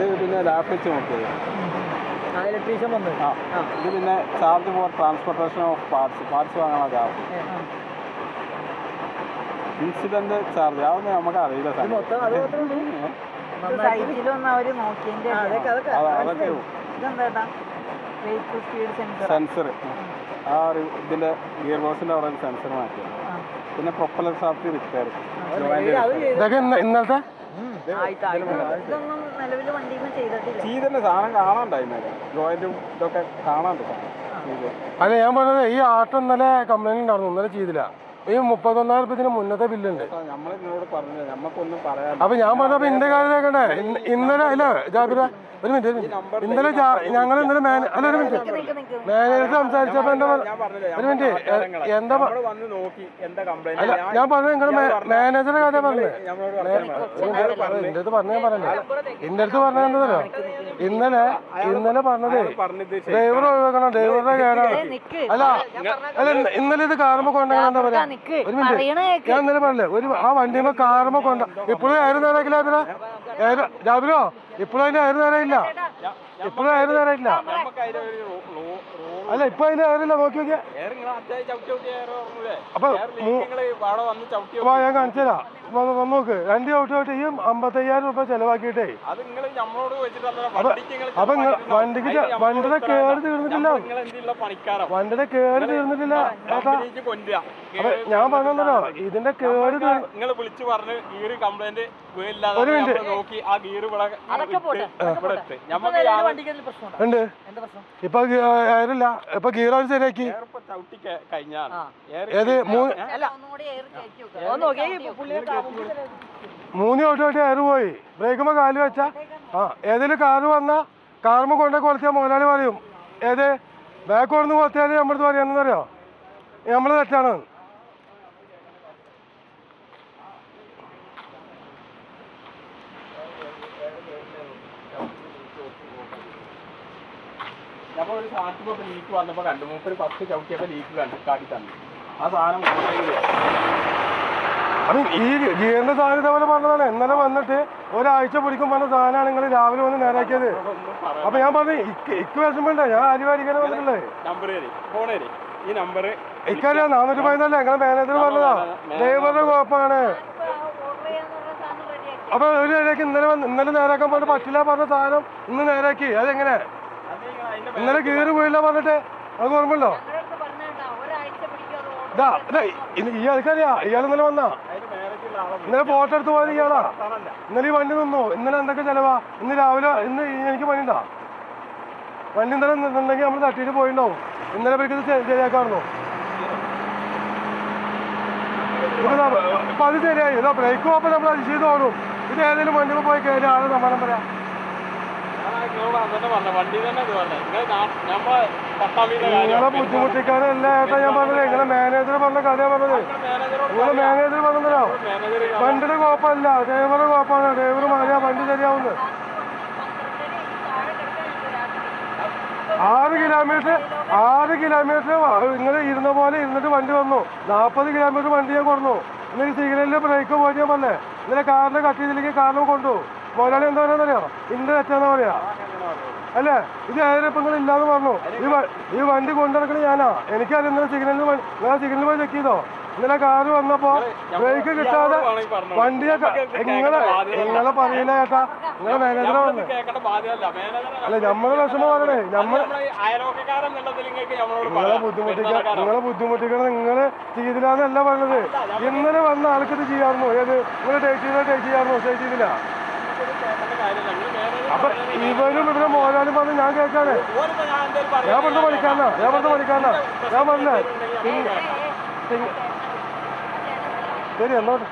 ഇത് പിന്നെ ലാപ്പ് വെച്ച് നോക്കിയത് ഇലക്ട്രീഷ്യൻ വന്നു. ഇത് പിന്നെ charge four transportation of parts വാങ്ങാനുള്ള ചാർജ്. ഇൻസിഡന്റ് ചാർജ് അതൊന്നും നമുക്ക് അറിയില്ല. സെൻസർ ആ ഒരു ഇതിന്റെ ഗിയർ ബോക്സിന്റെ അവിടെ സെൻസർ മാറ്റി. പിന്നെ പ്രൊപ്പലർ ഷാഫ്റ്റ് റിപ്പയർ. ഇന്നലത്തെ ചെയ്തന്നെ സാധനം കാണാണ്ടായിരുന്നു. ജോയിന്റും ഇതൊക്കെ കാണാണ്ട്. അല്ല ഞാൻ പറഞ്ഞത് ഈ ആട്ടോ ഇന്നലെ കംപ്ലൈന്റ് ഉണ്ടായിരുന്നു. ഇന്നലെ ചെയ്തില്ല. ഈ 31,000 മുന്നത്തെ ബില്ലുണ്ട്. അപ്പൊ ഞാൻ പറഞ്ഞപ്പോ എന്റെ കാര്യം കേൾക്കണ്ടേ. ഇന്നലെ അല്ല ജാബിറ ഒരു മിനിറ്റ്. ഇന്നലെ ഞങ്ങൾ ഇന്നലെ ഒരു മിനിറ്റ് മാനേജർ സംസാരിച്ചപ്പോ എന്താ ഒരു മിനിറ്റ് എന്താ അല്ല ഞാൻ പറഞ്ഞത് നിങ്ങൾ മാനേജറുടെ കഥ പറഞ്ഞത് എന്റെ അടുത്ത് പറഞ്ഞ ഞാൻ പറഞ്ഞേ. എന്റെ അടുത്ത് പറഞ്ഞത് എന്താ തരോ ഇന്നലെ പറഞ്ഞത് ഡ്രൈവർ ഒഴിവാക്കണം, ഡ്രൈവറുടെ കേടാണ്. അല്ല ഇന്നലെ ഇത് കാറുമ്പോ കൊണ്ടുപോകാൻ എന്താ പറയാ. ഒരു മിനിറ്റ് ഞാൻ ഇന്നലെ പറഞ്ഞില്ലേ ആ വണ്ടിയുമ്പോ കാറുമ്പോ കൊണ്ട ഇപ്പോഴും ആരും നേരാക്കില്ല ജാബിറോ. ഇപ്പോഴും അതിന്റെ ആരും നേരമില്ല. ഇപ്പോഴും ആരും നേരമില്ല. അല്ല ഇപ്പൊ അതിന്റെ ആരില്ല. നോക്കി നോക്കിയാ അപ്പൊ ഞാൻ കാണിച്ചു തരാം. നോക്ക് 2 ഔട്ട് ഈ 55,000 രൂപ ചെലവാക്കിയിട്ടേ. അപ്പൊ വണ്ടിയുടെ കേട് തീർന്നിട്ടില്ല. വണ്ടിയുടെ കേട് തീർന്നിട്ടില്ല. അപ്പൊ ഞാൻ പറഞ്ഞോ ഇതിന്റെ കേട് ഒരു മിനിറ്റ് ഉണ്ട്. ഇപ്പൊ ആരില്ല. ഇപ്പൊ ഗീർ അവർ ശരിയാക്കി. ഏത് 3 ഔട്ട് എയർ പോയി. ബ്രേക്കുമ്പോ കാല് വെച്ചാ ഏതെങ്കിലും കാറ് വന്നാ കാറുമ്പോ കൊണ്ടേ കൊളത്തിയാൽ മുതലാളി പറയും ഏത് ബാക്ക് കൊടുന്ന് കൊളത്തിയാൽ നമ്മളടുത്ത് പറയാന്നറിയോ നമ്മള് തെറ്റാണ്. അപ്പൊ ഒരു സാധനത്തിപ്പോ ലീക്ക് വന്നപ്പോ കണ്ടു. 10 ചവിട്ടിയപ്പോ ലീക്ക് കാട്ടി തന്നു. ആ സാധനം അത് ഈ ഗിയറിന്റെ സാധനം ഇതേപോലെ പറഞ്ഞതാണ്. ഇന്നലെ വന്നിട്ട് ഒരാഴ്ച പിടിക്കും പറഞ്ഞ സാധനമാണ് നിങ്ങൾ രാവിലെ വന്ന് നേരാക്കിയത്. അപ്പൊ ഞാൻ പറഞ്ഞു ഇക്ക് വിഷമണ്ട. ഞാൻ അരിവാടിക്കാനെ വന്നിട്ടുള്ളത് ഇക്കറിയാം 414 ഞങ്ങളെ മാനേജർ പറഞ്ഞതാ. ഡ്രൈവറുടെ കുഴപ്പമാണ്. അപ്പൊ ഒരു നേരാക്കി ഇന്നലെ നേരാക്കാൻ പറഞ്ഞിട്ട് പറ്റില്ല പറഞ്ഞ സാധനം ഇന്ന് നേരാക്കി. അതെങ്ങനെ ഇന്നലെ ഗിയറ് പോയില്ല പറഞ്ഞിട്ട് അത് ഓർമ്മല്ലോ. ഇയാൾക്കറിയാ ഇയാൾ ഇന്നലെ വന്നാ. ഇന്നലെ ഫോട്ടോ എടുത്ത് പോയത് ഇയാളാ. ഇന്നലെ ഈ വണ്ടി നിന്നു. ഇന്നലെ എന്തൊക്കെ ചെലവാ. ഇന്ന് രാവിലെ എനിക്ക് പണിയുണ്ടാ. വണ്ടി ഇന്നലെ നിന്നുണ്ടെങ്കിൽ നമ്മൾ തട്ടിയിട്ട് പോയിണ്ടാവും. ഇന്നലെ പോയിട്ട് ശരിയാക്കാറുണ്ടോ. ഇപ്പൊ അത് ശരിയായി. ഇതാ ബ്രേക്ക് പോകുമ്പോൾ നമ്മൾ അത് ചെയ്ത് ഓടും. ഇത് ഏതെങ്കിലും വണ്ടിയിൽ പോയി കയറി ആളെ സമ്മാനം പറയാം. നിങ്ങളെ ബുദ്ധിമുട്ടിക്കാനല്ല ഏട്ടാ ഞാൻ പറഞ്ഞത്. നിങ്ങളെ മാനേജർ പറഞ്ഞ കഥ പറഞ്ഞത്. നിങ്ങളെ മാനേജർ പറഞ്ഞതോ വണ്ടിയുടെ കുഴപ്പമല്ല ഡ്രൈവറുടെ കുഴപ്പമാണ്. ഡ്രൈവർ മാറിയാ വണ്ടി ശരിയാവുന്നത്. 6 കിലോമീറ്റർ നിങ്ങൾ ഇരുന്ന പോലെ ഇരുന്നിട്ട് വണ്ടി വന്നു. 40 കിലോമീറ്റർ വണ്ടി ഞാൻ കൊടുന്നു. ഇന്നലെ സിഗ്നലിൽ ബ്രേക്ക് പോയി ഞാൻ പറഞ്ഞേ. ഇന്നലെ കാറിനെ കട്ട് ചെയ്തില്ലെങ്കിൽ കാറിനെ കൊണ്ടു. മുതലാളി എന്താ പറയാന്നറിയോ ഇന്റെ തെറ്റാന്ന് പറയാ. അല്ലേ ഇത് ഏതിപ്പം നിങ്ങൾ ഇല്ലാന്ന് പറഞ്ഞു. ഈ വണ്ടി കൊണ്ടിറക്കണേ ഞാനാ. എനിക്കറിയാം ഇന്നലെ സിഗ്നലിൽ പോയി ചെക്ക് ചെയ്തോ. ഇന്നലെ കാറ് വന്നപ്പോ ബ്രേക്ക് കിട്ടാതെ വണ്ടിയെ നിങ്ങളെ പറയില്ല ചേട്ടാ. നിങ്ങളെ മാനേജറെ വന്ന് അല്ല നമ്മളെ വിഷമം പറയണേ. നിങ്ങളെ ബുദ്ധിമുട്ടിക്കണം. നിങ്ങള് ചെയ്തില്ലാന്നല്ല പറഞ്ഞത്. ഇന്നലെ വന്ന ആൾക്കിത് ചെയ്യാറുന്നു. ഏത് നിങ്ങൾ ടേക്ക് ചെയ്യാറുന്നു. സ്റ്റേറ്റ് ചെയ്തില്ല. അപ്പൊ ഇവരും ഇവിടെ മോഹൻലാലും പറഞ്ഞ് ഞാൻ കേൾക്കാണ്. ഞാൻ പറഞ്ഞ പഠിക്കാനാ ഞാൻ പറഞ്ഞേ ശരി എന്നോട്ട്.